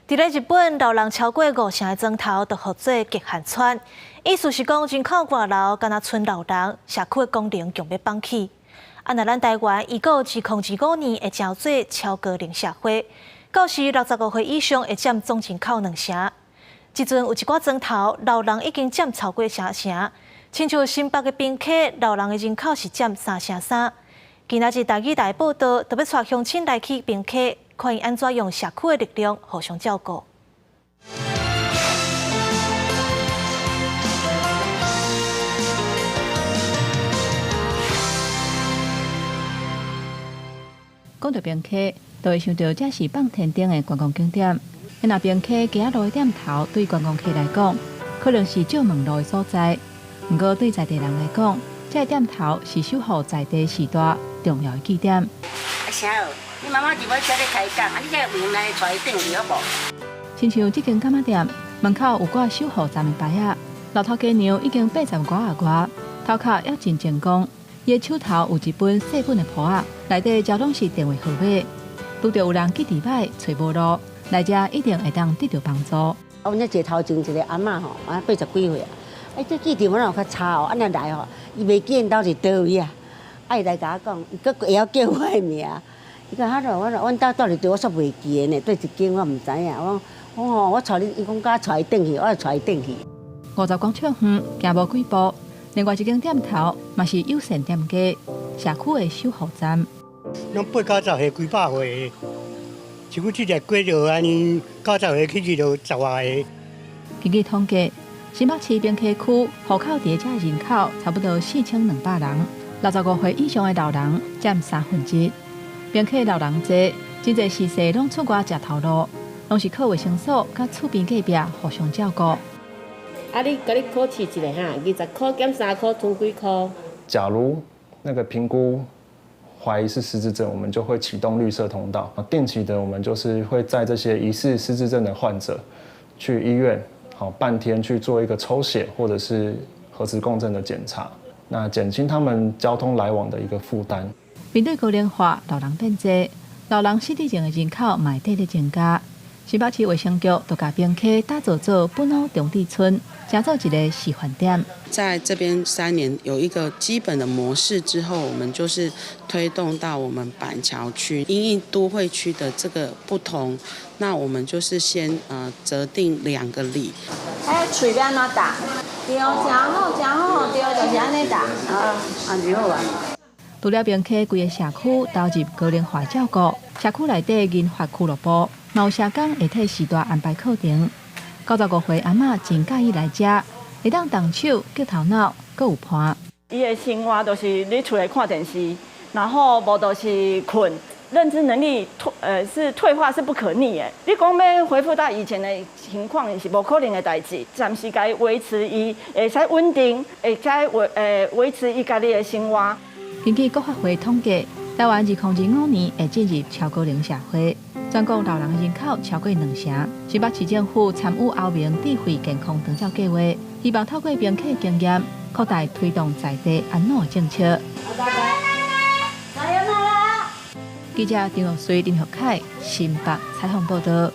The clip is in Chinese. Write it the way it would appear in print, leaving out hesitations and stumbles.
伫咧日本，老人超过50成的砖头都号做极限村，意思是讲人口外流，敢若村老人，社区的功能强要放弃。若咱台湾19205年会招做超高龄社会，到时65岁以上会占总人口2成。即阵有一寡砖头，老人已经占超过3成，亲像新北的平溪，老人的人口是占3成3。今仔日台语台报道，特别带乡亲来去平溪，看因安怎用社区的力量互相照顾。讲到平溪，就会想到这是放天顶的观光景点。若平溪行路的点头，对观光客来讲，可能是少问路的所在。不过对在地人来讲，这点头是守护在地时代重要的据点。啥哦？你妈妈就要车咧开讲，你这门来带伊转去好无？亲像这间干妈店门口有挂守护站的牌仔，老头家娘已经80外啊外，头壳也真健康。伊的手头有一本细本的簿仔，内底全拢是电话号码。拄着有人去伫歹找无路，来遮一定会当得到帮助。阮这坐头前一个阿嬷吼，80几岁啊，这记电话有较差哦，安尼来吼，伊袂记因兜是倒位啊，伊来甲我讲，伊佫会晓叫我的名。伊讲哈咯，阮兜住对我煞袂记的呢，对一间我毋知影。我带你，伊讲甲带伊转去，我就带伊转去。50广场远，行无几步，另外一间店头嘛是友善店家，社区的守护站。拢8、9、10岁，几百岁，像阮这个过着安尼，9、10岁去去就10外个。根据统计，新北市平溪区户口伫遮人口差不多4200人，65岁以上的老人占1/3。平溪老人多，真侪时势拢出外食头路，拢是靠卫生所甲厝边隔壁互相照顾。你考试一个哈，20块减3块，剩几块？假如那个评估怀疑是失智症，我们就会启动绿色通道。定期的，我们就是会在这些疑似失智症的患者去医院，半天去做一个抽血或者是核磁共振的检查，那减轻他们交通来往的一个负担。面对高龄化，老人变多，老人失智症的人口嘛会增加。新北市卫生局就把平溪打造做本土中地村，打造一个示范点。在这边3年有一个基本的模式之后，我们就是推动到我们板桥区，因应都会区的这个不同，那我们就是先择定2个里。嘴要安怎打？对，真好，对，就是安尼打。安尼好啊。除了平溪规个社区投入高龄化照顾，社区内底银发俱乐部嘛有社工会替时代安排课程。95岁阿嬷真介意来遮，会当动手、叫头脑，阁有伴。伊的生活都是咧厝内看电视，然后无就是困，认知能力是退化是不可逆的。你讲要恢复到以前的情况是无可能的代志，暂时该维持伊会使稳定，会使维持伊家己的生活。根据国发会统计，台湾2025年会进入超高龄社会，全国老人人口超过2成。新北市政府参与后明智慧健康长照计划，希望透过平溪经验，扩大推动在地安老政策。记者张玉水、林学凯，新北采访报道。